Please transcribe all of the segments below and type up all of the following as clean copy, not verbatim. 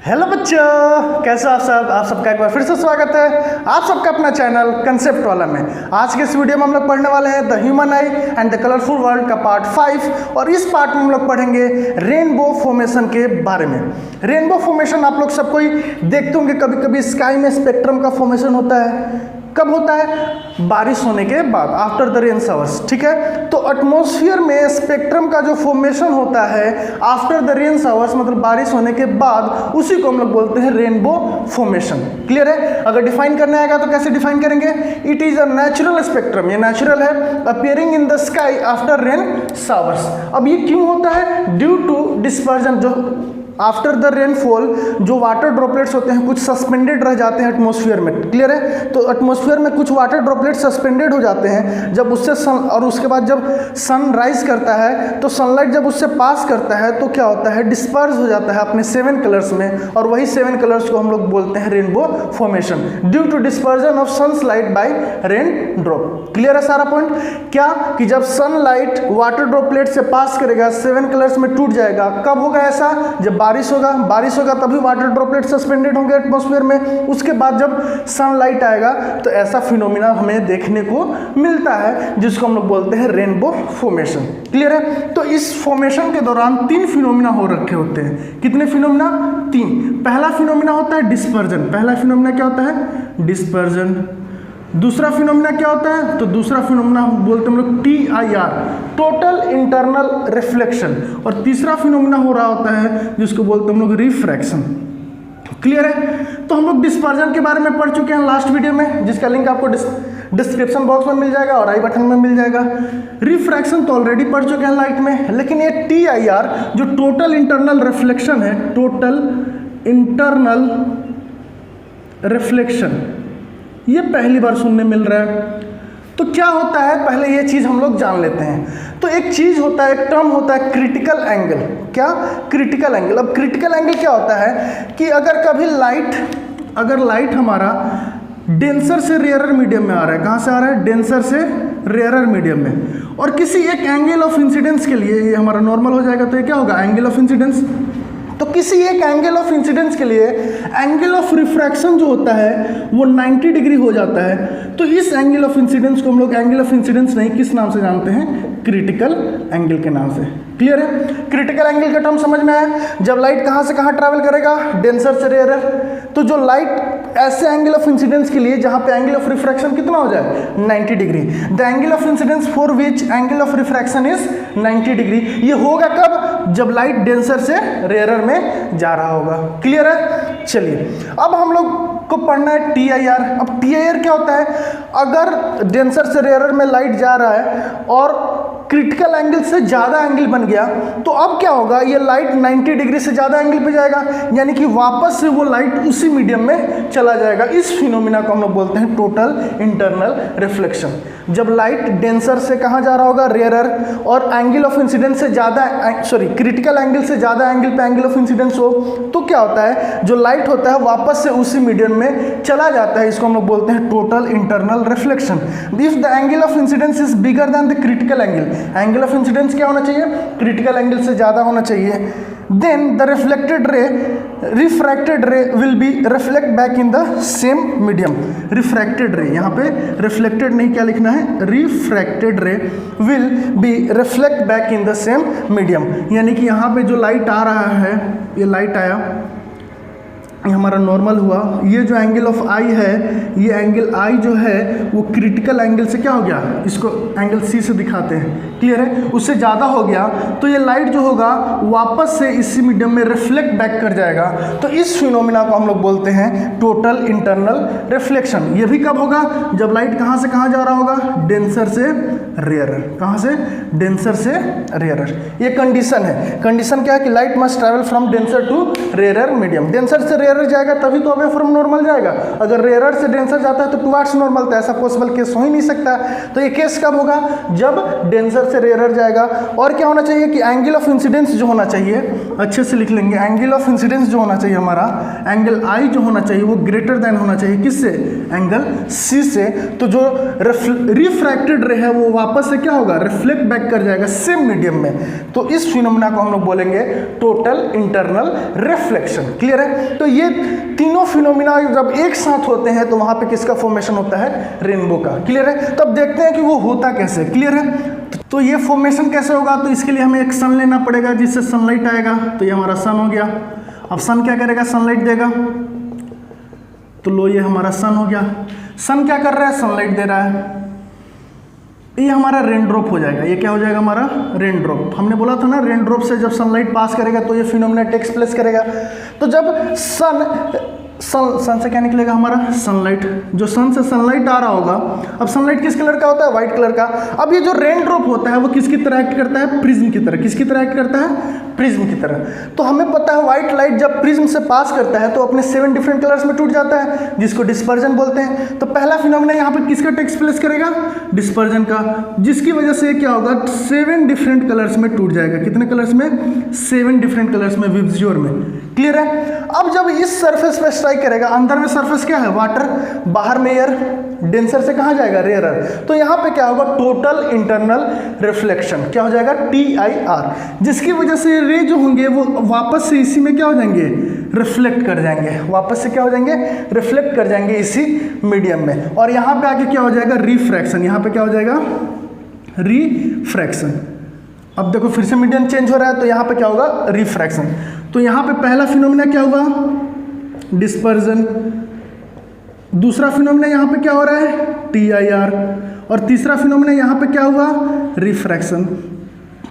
Hello बच्चों, कैसे आप सब? आप सबका एक बार फिर से स्वागत है आप सबका अपना चैनल कंसेप्ट वाला में। आज के इस वीडियो में हम लोग पढ़ने वाले हैं the human I and the colourful world का पार्ट 5 और इस पार्ट में हम लोग पढ़ेंगे रेनबो फॉर्मेशन के बारे में। रेनबो फॉर्मेशन आप लोग सबको ही देखते होंगे, कभी कभी स्काई में स्पेक्ट्रम का फॉर्मेशन होता है। कब होता है? बारिश होने के बाद, आफ्टर द रेन शावर्स। ठीक है, तो एटमॉस्फेयर में स्पेक्ट्रम का जो फॉर्मेशन होता है आफ्टर द रेन शावर्स, मतलब बारिश होने के बाद, उसी को हम लोग बोलते हैं रेनबो फॉर्मेशन। क्लियर है? अगर डिफाइन करने आएगा तो कैसे डिफाइन करेंगे? It is a natural spectrum, ये नेचुरल है, appearing in the sky after rain showers. अब ये क्यों होता है? ड्यू टू डिस्पर्जन, जो आफ्टर द रेनफॉल जो वाटर ड्रॉपलेट्स होते हैं कुछ सस्पेंडेड रह जाते हैं एटमॉस्फेयर में। क्लियर है? तो एटमॉस्फेयर में कुछ वाटर ड्रॉपलेट्स सस्पेंडेड हो जाते हैं जब उससे सन, और उसके बाद जब सन राइज करता है तो सनलाइट जब उससे पास करता है तो क्या होता है? डिस्पर्स हो जाता है अपने 7 कलर्स में, और वही 7 कलर्स को हम लोग बोलते हैं rainbow formation, due to dispersion of sunlight by raindrop. Clear है सारा पॉइंट? क्या कि जब सनलाइट वाटर ड्रॉपलेट से पास करेगा 7 कलर्स में टूट जाएगा। कब होगा ऐसा? जब बारिश होगा तभी वाटर ड्रॉपलेट सस्पेंडेड होंगे एटमॉस्फेयर में। उसके बाद जब सनलाइट आएगा तो ऐसा फिनोमिना हमें देखने को मिलता है जिसको हम लोग बोलते हैं रेनबो फॉर्मेशन। क्लियर है? तो इस फॉर्मेशन के दौरान 3 फिनोमिना हो रखे होते हैं। कितने फिनोमिना? 3। पहला फिनोमिना होता है डिस्पर्जन। पहला फिनोमिना क्या होता है? डिस्पर्जन। दूसरा फिनोमिना क्या होता है? तो दूसरा फिनोमिना बोलते हैं हम लोग TIR, टोटल इंटरनल रिफ्लेक्शन। और तीसरा फिनोमिना हो रहा होता है जिसको बोलते हैं हम लोग रिफ्रैक्शन। क्लियर है? तो हम लोग डिस्पर्जन के बारे में पढ़ चुके हैं लास्ट वीडियो में, जिसका लिंक आपको डिस्क्रिप्शन बॉक्स में मिल जाएगा और आई बटन में मिल जाएगा। रिफ्रैक्शन तो ऑलरेडी पढ़ चुके हैं लाइट में, लेकिन ये TIR जो टोटल इंटरनल रिफ्लेक्शन है, टोटल इंटरनल रिफ्लेक्शन, ये पहली बार सुनने मिल रहा है। तो क्या होता है, पहले ये चीज हम लोग जान लेते हैं। तो एक चीज होता है, एक टर्म होता है क्रिटिकल एंगल। क्या? Critical angle. अब क्रिटिकल एंगल क्या होता है कि अगर कभी लाइट हमारा डेंसर से रेयरर मीडियम में आ रहा है। कहाँ से आ रहा है? डेंसर से रेयरर मीडियम में, और किसी एक एंगल ऑफ इंसिडेंस के लिए, ये हमारा नॉर्मल हो जाएगा तो ये क्या होगा? Angle of incidence. तो किसी एक एंगल ऑफ इंसिडेंस के लिए एंगल ऑफ रिफ्रैक्शन जो होता है वो 90 डिग्री हो जाता है। तो इस एंगल ऑफ इंसिडेंस को हम लोग एंगल ऑफ इंसिडेंस नहीं, किस नाम से जानते हैं? क्रिटिकल एंगल के नाम से। क्लियर है? क्रिटिकल एंगल का टर्म समझ में आया? जब लाइट कहाँ से कहाँ ट्रैवल करेगा? डेंसर से रेयरर। तो जो लाइट ऐसे एंगल ऑफ इंसिडेंस के लिए जहाँ पे एंगल ऑफ रिफ्रैक्शन कितना हो जाए? 90 degree. The angle of incidence for which angle of refraction is 90 degree. ये होगा कब? जब लाइट डेंसर से रेयरर में जा रहा होगा। क्लियर है? चलिए अब हम लोग को पढ़ना है TIR। अब TIR क्या होता है? अगर डेंसर से रेयरर में लाइट जा रहा है और क्रिटिकल एंगल से ज़्यादा एंगल बन गया तो अब क्या होगा? ये लाइट 90 डिग्री से ज़्यादा एंगल पे जाएगा, यानी कि वापस से वो लाइट उसी मीडियम में चला जाएगा। इस फिनोमिना को हम लोग बोलते हैं टोटल इंटरनल रिफ्लेक्शन। जब लाइट डेंसर से कहाँ जा रहा होगा? रेयरर, और एंगल ऑफ इंसिडेंस से ज़्यादा, क्रिटिकल एंगल से ज़्यादा एंगल पे एंगल ऑफ इंसिडेंस हो तो क्या होता है? जो लाइट होता है वापस से उसी मीडियम में चला जाता है। इसको हम लोग बोलते हैं total internal reflection. If the angle of incidence is bigger than the critical angle, angle of incidence क्या होना चाहिए? क्रिटिकल एंगल से ज़्यादा होना चाहिए। Then the refracted ray will be reflect back in the same medium. Refracted ray, यहाँ पे reflected नहीं, क्या लिखना है? Refracted ray will be reflect back in the same medium. यानी कि यहाँ पे जो लाइट आ रहा है, ये लाइट आया, ये हमारा नॉर्मल हुआ, ये जो एंगल ऑफ आई है, ये एंगल आई जो है वो क्रिटिकल एंगल से क्या हो गया? इसको एंगल C से दिखाते हैं। क्लियर है? उससे ज़्यादा हो गया तो ये लाइट जो होगा वापस से इसी मीडियम में रिफ्लेक्ट बैक कर जाएगा। तो इस फिनोमिना को हम लोग बोलते हैं टोटल इंटरनल रिफ्लेक्शन। ये भी कब होगा? जब लाइट कहाँ से कहाँ जा रहा होगा? डेंसर से रेयरर। कहाँ से? डेंसर से रेयरर। ये कंडीशन है। कंडीशन क्या है कि light must travel from denser to rarer medium. Denser से रेयर जाएगा तभी तो अवे फ्रॉम नॉर्मल जाएगा। अगर रेयर से डेंसर जाता है तो टुवार्ड्स नॉर्मल, तो ऐसा पॉसिबल केस हो ही नहीं सकता। तो ये केस कब होगा? जब डेंसर से रेयर जाएगा। और क्या होना चाहिए कि एंगल ऑफ इंसिडेंस जो होना चाहिए, अच्छे से लिख लेंगे, एंगल ऑफ इंसिडेंस जो होना चाहिए हमारा, एंगल आई जो होना चाहिए वो ग्रेटर देन होना चाहिए किससे? एंगल सी से। तो जो रिफ्रैक्टेड रे है वो वापस से क्या होगा? रिफ्लेक्ट बैक कर जाएगा सेम मीडियम में। तो इस फिनोमेना को हम लोग बोलेंगे टोटल इंटरनल रिफ्लेक्शन। क्लियर है? तो ये तीनों फिनोमेना जब एक साथ होते हैं तो वहां पे किसका फॉर्मेशन होता है? रेनबो का। क्लियर है? तब देखते हैं कि वो होता कैसे। क्लियर है? तो ये फॉर्मेशन कैसे होगा? तो इसके लिए हमें एक सन लेना पड़ेगा जिससे सनलाइट आएगा। तो ये हमारा सन हो गया। अब सन क्या करेगा? सनलाइट देगा। तो लो ये हमारा सन हो गया। सन क्या कर रहा है? सनलाइट दे रहा है। ये हमारा रेन ड्रॉप हो जाएगा। ये क्या हो जाएगा? हमारा रेन ड्रॉप। हमने बोला था ना रेन ड्रॉप से जब सनलाइट पास करेगा तो ये फिनोमेना टेक्स प्लेस करेगा। तो जब सन से क्या निकलेगा? हमारा सनलाइट। जो सन से सनलाइट आ रहा होगा, अब सनलाइट किस कलर का होता है? व्हाइट कलर का। अब ये जो रेन ड्रॉप होता है वो किसकी तरह एक्ट करता है? प्रिज्म की तरह। किसकी तरह एक्ट करता है? प्रिज्म की तरह। तो हमें पता है व्हाइट लाइट जब प्रिज्म से पास करता है तो अपने 7 डिफरेंट कलर्स में टूट जाता है, जिसको डिस्पर्जन बोलते हैं। तो पहला फिनोमेना यहाँ पे किसका टेक्स प्लेस करेगा? डिस्पर्जन का, जिसकी वजह से क्या होगा? 7 डिफरेंट कलर्स में टूट जाएगा। कितने कलर्स में? 7 डिफरेंट कलर्स में, विब्जियोर में। क्लियर है? अब जब इस सरफेस पे स्ट्राइक करेगा, अंदर में सरफेस क्या है? वाटर, बाहर में एयर, डेंसर से कहाँ जाएगा? रेयरर। तो यहाँ पे क्या होगा? टोटल इंटरनल रिफ्लेक्शन क्या हो जाएगा? TIR, जिसकी वजह से रे जो होंगे वो वापस से इसी में क्या हो जाएंगे? रिफ्लेक्ट कर जाएंगे। वापस से क्या हो जाएंगे? रिफ्लेक्ट कर जाएंगे इसी मीडियम में। और यहाँ पे आके क्या हो जाएगा? रिफ्रैक्शन। यहाँ पे क्या हो जाएगा? रिफ्रैक्शन। अब देखो फिर से मीडियम चेंज हो रहा है तो यहाँ पे क्या होगा? रिफ्रैक्शन। तो यहाँ पे पहला फिनोमेना क्या हुआ? डिस्पर्जन। दूसरा फिनोमेना यहाँ पे क्या हो रहा है? TIR। और तीसरा फिनोमेना यहाँ पे क्या हुआ? रिफ्रैक्शन।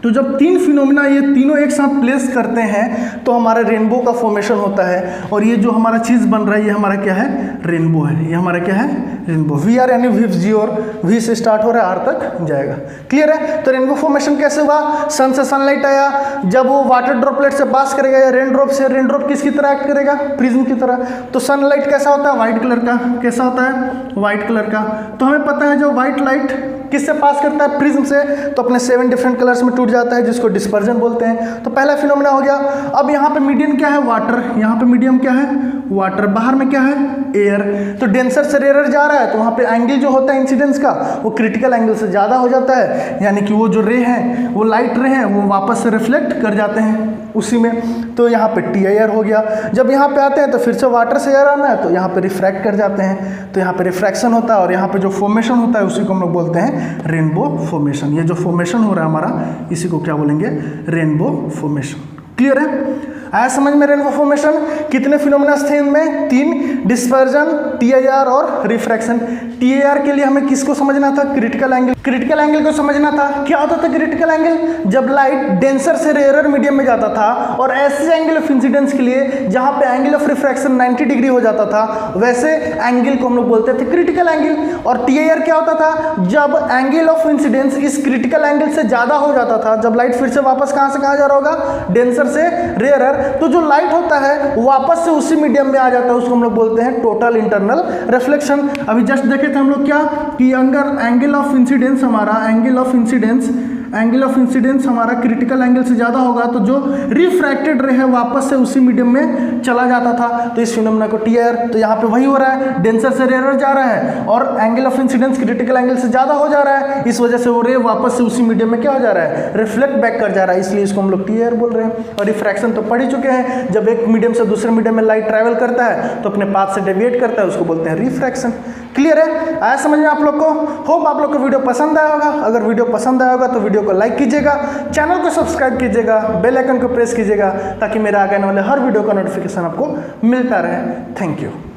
तो जब 3 फिनोमेना ये तीनों एक साथ प्लेस करते हैं तो हमारा रेनबो का फॉर्मेशन होता है। और ये जो हमारा चीज़ बन रहा है ये हमारा क्या है? रेनबो है। ये हमारा क्या है? रेनबो। VR यानी विब्जियोर, V से स्टार्ट हो रहा है, R तक जाएगा। क्लियर है? तो रेनबो फॉर्मेशन कैसे हुआ? सन से सनलाइट आया, जब वो वाटर ड्रॉपलेट से पास करेगा या रेन ड्रॉप से, रेन ड्रॉप किसकी तरह एक्ट करेगा? प्रिज्म की तरह। तो सनलाइट कैसा होता है? व्हाइट कलर का। कैसा होता है? व्हाइट कलर का। तो हमें पता है जो व्हाइट लाइट किससे पास करता है? प्रिज्म से। तो अपने 7 डिफरेंट कलर्स में टूट जाता है, जिसको डिस्पर्जन बोलते हैं। तो पहला फिनोमेना हो गया। अब यहाँ पे मीडियम क्या है? वाटर। यहाँ पे मीडियम क्या है? वाटर। बाहर में क्या है? एयर। तो डेंसर से रेयर जा रहा है तो वहाँ पे एंगल जो होता है इंसिडेंस का वो क्रिटिकल एंगल से ज़्यादा हो जाता है, यानी कि वो जो रे हैं, वो लाइट रे हैं, वो वापस से रिफ्लेक्ट कर जाते हैं उसी में। तो यहाँ पे TIR हो गया। जब यहाँ पे आते हैं तो फिर से वाटर से एयर आना है तो यहाँ पे रिफ्रैक्ट कर जाते हैं, तो यहाँ पे रिफ्रैक्शन होता है। और यहाँ पे जो फॉर्मेशन होता है उसी को हम लोग बोलते हैं रेनबो फॉर्मेशन। ये जो फॉर्मेशन हो रहा है हमारा, इसी को क्या बोलेंगे? Rainbow formation. क्लियर है? आया समझ में रेनबो फॉर्मेशन? कितने फिनोमेना थे इनमें? 3, डिस्पर्जन, TIR और रिफ्रैक्शन। TIR के लिए हमें किसको समझना था? Critical angle. क्रिटिकल एंगल को समझना था। क्या होता था क्रिटिकल एंगल? जब लाइट डेंसर से रेयर मीडियम में जाता था और ऐसे एंगल ऑफ इंसिडेंस के लिए जहां पे एंगल ऑफ रिफ्रैक्शन 90 डिग्री हो जाता था, वैसे एंगल को हम लोग बोलते थे क्रिटिकल एंगल। और TIR क्या होता था? जब एंगल ऑफ इंसिडेंस इस क्रिटिकल एंगल से ज्यादा हो जाता था, जब लाइट फिर से वापस कहां से कहां जा रहा होगा? डेंसर से रेयर, तो जो लाइट होता है वापस से उसी मीडियम में आ जाता है, उसको हम लोग बोलते हैं टोटल इंटरनल रिफ्लेक्शन। अभी जस्ट देखे थे हम लोग क्या कि अगर एंगल ऑफ इंसिडेंस हमारा, एंगल ऑफ इंसिडेंस हमारा क्रिटिकल एंगल से ज़्यादा होगा तो जो रिफ्रैक्टेड रे है वापस से उसी मीडियम में चला जाता था। तो इस फिनोमेना को TIR। तो यहाँ पे वही हो रहा है, डेंसर से रेयर जा रहा है और angle of incidence critical angle से ज़्यादा हो जा रहा है, इस वजह से वो रे वापस से उसी मीडियम में क्या हो जा रहा है? रिफ्लेक्ट बैक कर जा रहा है, इसलिए इसको हम लोग TIR बोल रहे हैं। और रिफ्रैक्शन तो पढ़ ही चुके हैं, जब एक मीडियम से दूसरे मीडियम में लाइट ट्रैवल करता है तो अपने पाथ से डेविएट करता है, उसको बोलते हैं रिफ्रैक्शन। क्लियर है? आया समझ में आप लोग को? होप आप लोग को वीडियो पसंद आया होगा। अगर वीडियो पसंद आया होगा तो वीडियो को लाइक कीजिएगा, चैनल को सब्सक्राइब कीजिएगा, बेल आइकन को प्रेस कीजिएगा ताकि मेरा आगे आने वाले हर वीडियो का नोटिफिकेशन आपको मिलता रहे। Thank you.